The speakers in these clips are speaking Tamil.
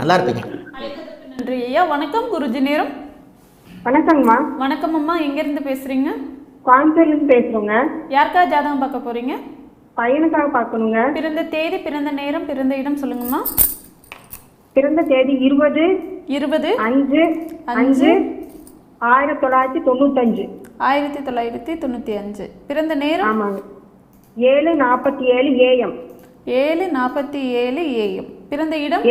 நல்லா இருப்பீங்க. நன்றி ஐயா. வணக்கம் குருஜி நேரம். வணக்கங்கம்மா. வணக்கம் அம்மா. எங்கேருந்து பேசுகிறீங்க? கோயம்புத்தூர்லேருந்து பேசுகிறோங்க. யாருக்கா ஜாதகம் பார்க்க போகிறீங்க? பையனுக்காக பார்க்கணுங்க. பிறந்த தேதி, பிறந்த நேரம், பிறந்த இடம் சொல்லுங்கம்மா. பிறந்த தேதி 20/5/5/1995. 1995. பிறந்த நேரம்? ஆமாங்க. 7:47 AM. 7:47 AM. பிறந்த இடம்?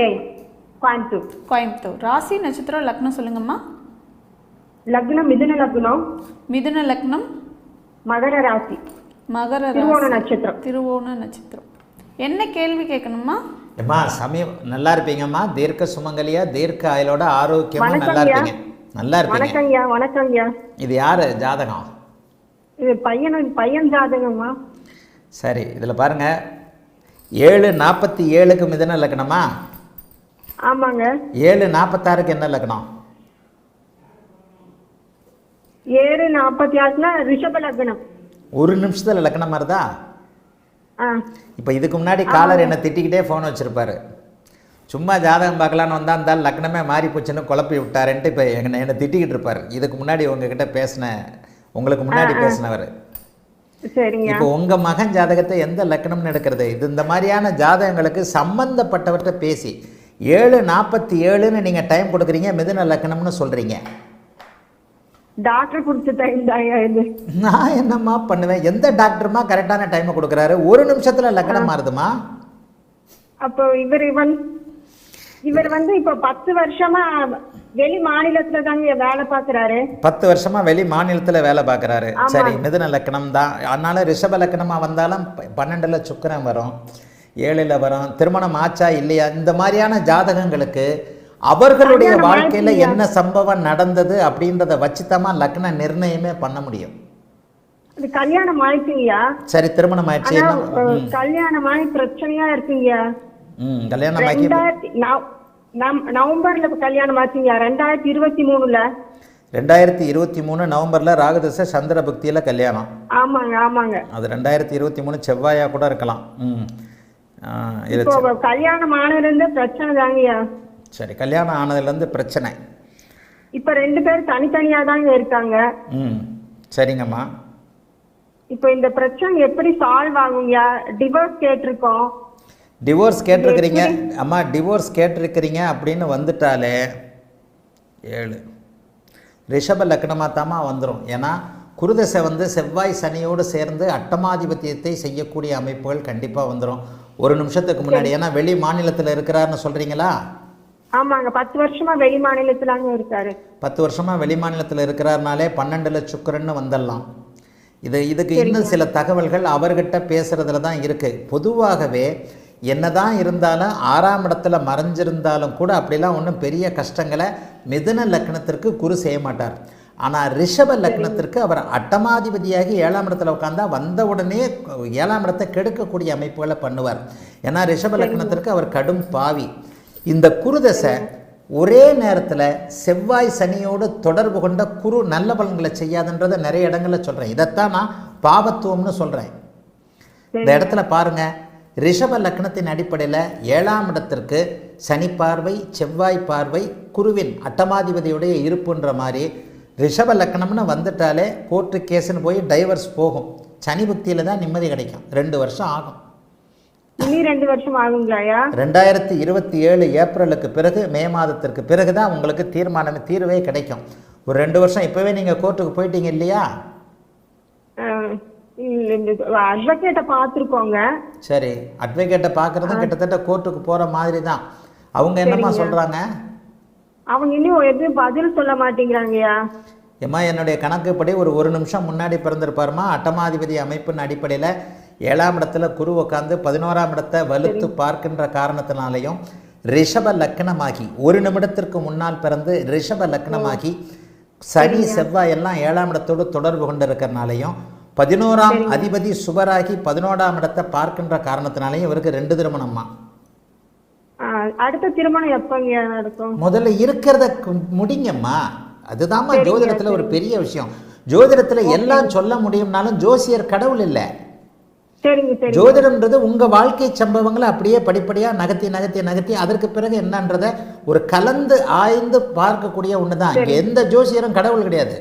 கோயம்புத்தூர். கோயம்புத்தூர். ராசி, நட்சத்திரம், லக்னம் சொல்லுங்கம்மா. லக்னம் மிதுன லக்னம். மிதுன லக்னம். மகர ராசி. மகர ராசி. திருவோண நட்சத்திரம். திருவோண நட்சத்திரம். என்ன கேள்வி கேட்கணுமா? அம்மா நல்லா இருப்பீங்கம்மா. தீர்க்க சுமங்கலியா, தீர்க்க ஆயுளோட ஆரோக்கியமா நல்லா இருப்பீங்க. நல்லா இருப்பீங்க. வணக்கங்கய்யா. வணக்கங்கய்யா. இது யாரு ஜாதகம்? இது பையன் ஜாதகம்மா. சரி, இதில் பாருங்க 7:47க்கு மிதுன லக்னமா? ஆமாங்க. 7:46க்கு என்ன லக்னம்? 7:46னா ரிஷப லக்னம். ஒரு நிமிஷத்துல லக்னம் வருதா? ஆ. இப்போ இதுக்கு முன்னாடி காலர் என்னை திட்டிக்கிட்டே ஃபோன் வச்சுருப்பாரு. சும்மா ஜாதகம் பார்க்கலான்னு வந்தால் அந்த லக்னமே மாறி போச்சுன்னு குழப்பி விட்டாருன்ட்டு இப்போ என்னை திட்டிக்கிட்டு இருப்பார். இதுக்கு முன்னாடி உங்ககிட்ட உங்களுக்கு முன்னாடி பேசினவர். சரிங்க. இப்போ உங்கள் மகன் ஜாதகத்தை எந்த லக்னம்னு எடுக்கிறது? இது இந்த மாதிரியான ஜாதகங்களுக்கு சம்பந்தப்பட்டவர்கிட்ட பேசி 7:47ன்னு நீங்கள் டைம் கொடுக்குறீங்க, மிதுன லக்னம்னு சொல்கிறீங்க. டாக்டர் கொடுத்த டைம் தான் இது. நான் என்னம்மா பண்ணுவேன்? எந்த டாக்டருமா கரெக்டான டைமை கொடுக்குறாரு? ஒரு நிமிஷத்துல லக்னம் மாறுதுமா? அப்போ இவர் வந்து இப்போ 10 வருஷமா வெளி மாநிலத்துல தாங்க வேலை பார்க்குறாரு. 10 வருஷமா வெளி மாநிலத்துல வேலை பார்க்குறாரு. சரி, மிதுன லக்னம் தான். அதனால ரிஷப லக்னமா வந்தாலும் 12ல் சுக்கிரன் வரும், 7ல் வரும். திருமணம் ஆச்சா இல்லையா? இந்த மாதிரியான ஜாதகங்களுக்கு அவர்களுடைய வாழ்க்கையில என்ன சம்பவம் நடந்தது அப்படின்றத வச்சுதாமா லக்ன நிர்ணயமே பண்ண முடியும். கல்யாணம் ஆயிடுச்சுங்கய்யா. சரி, திருமணம் ஆயிடுச்சு. கல்யாணம் ஆகி பிரச்சனையா இருக்குங்கய்யா. கல்யாணம் ஆகி நவம்பர்ல கல்யாணம் ஆச்சுங்க. 2023ல 2023 நவம்பர்ல ராகுதசை சந்திர புக்தியில கல்யாணம். ஆமாங்க. ஆமாங்க. அது 2023 செவ்வாயா கூட இருக்கலாம். கல்யாணம் ஆனதுல பிரச்சனை தாங்கய்யா. சரி, கல்யாணம் ஆனதுலேருந்து பிரச்சனை. இப்போ 2 பேரும் தனித்தனியா தாங்க இருக்காங்க. சரிங்கம்மா. இப்போ இந்த பிரச்சனை எப்படி சால்வ் ஆகுங்கய்யா? டிவோர்ஸ் கேட்டிருக்கோம். டிவோர்ஸ் கேட்டிருக்கிறீங்க அம்மா. டிவோர்ஸ் கேட்டிருக்கிறீங்க அப்படின்னு வந்துட்டாலே 7 ரிஷப லக்னமாக தாம்மா வந்துடும். ஏன்னா குருதசை வந்து செவ்வாய் சனியோடு சேர்ந்து அட்டமாதிபத்தியத்தை செய்யக்கூடிய அமைப்புகள் கண்டிப்பாக வந்துடும் ஒரு நிமிஷத்துக்கு முன்னாடி. ஏன்னா வெளி மாநிலத்தில் இருக்கிறாருன்னு சொல்கிறீங்களா? ஆமாங்க. 10 வருஷமா வெளி மாநிலத்திலாங்க இருக்காரு. 10 வருஷமா வெளி மாநிலத்தில் இருக்கிறாருனாலே 12ல் சுக்கிரன்னு வந்துடலாம். இதுக்கு இன்னும் சில தகவல்கள் அவர்கிட்ட பேசுறதுல தான் இருக்கு. பொதுவாகவே என்னதான் இருந்தாலும் 6ஆம் இடத்துல மறைஞ்சிருந்தாலும் கூட அப்படிலாம் ஒன்றும் பெரிய கஷ்டங்களை மிதுன லக்னத்திற்கு குரு செய்ய மாட்டார். ஆனால் ரிஷப லக்னத்திற்கு அவர் அட்டமாதிபதியாகி 7ஆம் இடத்துல உட்காந்தா வந்த உடனே 7ஆம் இடத்தை கெடுக்கக்கூடிய அமைப்புகளை பண்ணுவார். ஏன்னா ரிஷப லக்னத்திற்கு அவர் கடும் பாவி. இந்த குருதசை ஒரே நேரத்தில் செவ்வாய் சனியோடு தொடர்பு கொண்ட குரு நல்ல பலன்களை செய்யாதுன்றதை நிறைய இடங்களில் சொல்கிறேன். இதைத்தான் நான் பாவத்துவம்னு சொல்கிறேன். இந்த இடத்துல பாருங்க, ரிஷப லக்னத்தின் அடிப்படையில் 7ஆம் இடத்திற்கு சனி பார்வை, செவ்வாய் பார்வை, குருவின் அட்டமாதிபதியுடைய இருப்புன்ற மாதிரி ரிஷப லக்னம்னு வந்துட்டாலே கோர்ட்டு கேஸுன்னு போய் டைவர்ஸ் போகும். சனி புக்தியில் தான் நிம்மதி கிடைக்கும். 2 வருஷம் ஆகும். 2 வருஷம் ஆகுங்களாயா? 2027 ஏப்ரலுக்கு பிறகு, மே மாதத்திற்கு பிறகு தான் உங்களுக்கு தீர்வே கிடைக்கும். ஒரு 2 வருஷம் இப்போவே நீங்கள் கோர்ட்டுக்கு போயிட்டீங்க இல்லையா? அட்வொகேட்டை பார்த்துருக்கோங்க. சரி, அட்வொகேட்டை பார்க்குறதும் கிட்டத்தட்ட கோர்ட்டுக்கு போகிற மாதிரி தான். அவங்க என்னம்மா சொல்கிறாங்க? அவங்க இன்னும் எதுவும் பதில் சொல்ல மாட்டேங்கிறாங்கய்யா. ஏம்மா, என்னுடைய கணக்குப்படி ஒரு நிமிஷம் முன்னாடி பிறந்திருப்பாருமா. அட்டமாதிபதி அமைப்பின் அடிப்படையில் 7ஆம் இடத்துல குரு உட்காந்து 11ஆம் இடத்தை வலுத்து பார்க்கின்ற காரணத்தினாலையும் ரிஷப லக்னமாகி 1 நிமிடத்திற்கு முன்னால் பிறந்து ரிஷப லக்னமாகி சனி செவ்வாய் எல்லாம் 7ஆம் இடத்தோடு தொடர்பு கொண்டு இருக்கிறனாலையும் 11ஆம் அதிபதி சுபராகி 11ஆம் இடத்தை பார்க்கின்ற காரணத்தினாலையும் இவருக்கு 2 திருமணம்மா. அடுத்த திருமணம் எப்பங்க நடக்கும்? முதல்ல இருக்கிறத முடிங்கம்மா. அதுதான்மா ஜோதிடத்தில் ஒரு பெரிய விஷயம். ஜோதிடத்தில் எல்லாம் சொல்ல முடியும்னாலும் ஜோசியர் கடவுள் இல்லை. சரிங்க சரி. ஜோதிடம்ன்றது உங்க வாழ்க்கை சம்பவங்களை அப்படியே படிப்படியா நகர்த்தி நகர்த்தி நகர்த்தி அதற்கு பிறகு என்னன்றத ஒரு கலந்து ஆய்ந்து பார்க்கக்கூடிய ஒண்ணுதான். இங்க எந்த ஜோசியரும் கடவுள் கிடையாது.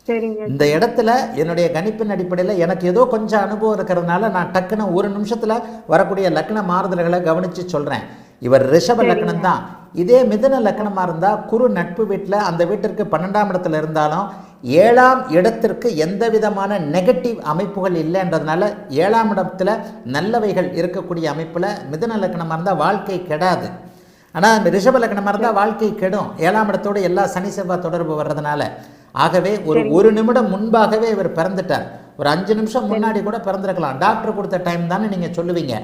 சரிங்க. இந்த இடத்துல என்னுடைய கணிப்பின் அடிப்படையில் எனக்கு ஏதோ கொஞ்சம் அனுபவம் இருக்கிறதுனால நான் டக்குன்னு ஒரு நிமிஷத்துல வரக்கூடிய லக்ன மாறுதல்களை கவனிச்சு சொல்றேன். இவர் ரிஷப லக்னம் தான். இதே மிதுன லக்னமா இருந்தா குரு நட்பு வீட்டில் அந்த வீட்டிற்கு 12ஆம் இடத்துல இருந்தாலும் 7ஆம் இடத்திற்கு எந்த விதமான நெகட்டிவ் அமைப்புகள் இல்லைன்றதுனால 7ஆம் இடத்துல நல்லவைகள் இருக்கக்கூடிய அமைப்புல மிதுன லக்னமா இருந்தா வாழ்க்கை கெடாது. ஆனால் ரிஷப லக்னமாக இருந்தால் வாழ்க்கை கெடும். 7ஆம் இடத்தோடு எல்லா சனி செவ்வாய் தொடர்பு வர்றதுனால. ஆகவே ஒரு நிமிடம் முன்பாகவே இவர் பிறந்துட்டார். ஒரு 5 நிமிஷம் முன்னாடி கூட பிறந்திருக்கலாம். டாக்டர் கொடுத்த டைம் தானே நீங்கள் சொல்லுவீங்க.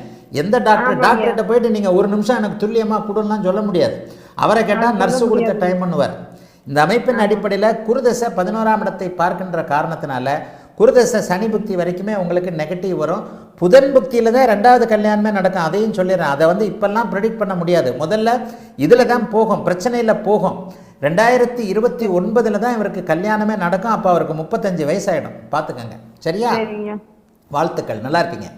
எந்த டாக்டர்கிட்ட போயிட்டு நீங்கள் ஒரு நிமிஷம் எனக்கு துல்லியமாக கொடுலாம் சொல்ல முடியாது. அவரை கேட்டால் நர்ஸு கொடுத்த டைம் பண்ணுவார். இந்த அமைப்பின் அடிப்படையில் குருதசை 11ஆம் இடத்தை பார்க்கின்ற காரணத்தினால குருதசை சனி புக்தி வரைக்குமே உங்களுக்கு நெகட்டிவ் வரும். புதன் புக்தியில் தான் 2வது கல்யாணமே நடக்கும். அதையும் சொல்லிடுறேன். அதை இப்பெல்லாம் ப்ரெடிக்ட் பண்ண முடியாது. முதல்ல இதில் தான் போகும், பிரச்சனையில் போகும். 2029 தான் இவருக்கு கல்யாணமே நடக்கும். அப்போ அவருக்கு 35 வயசாயிடும். பார்த்துக்கங்க. சரியா? வாழ்த்துக்கள். நல்லா இருக்கீங்க.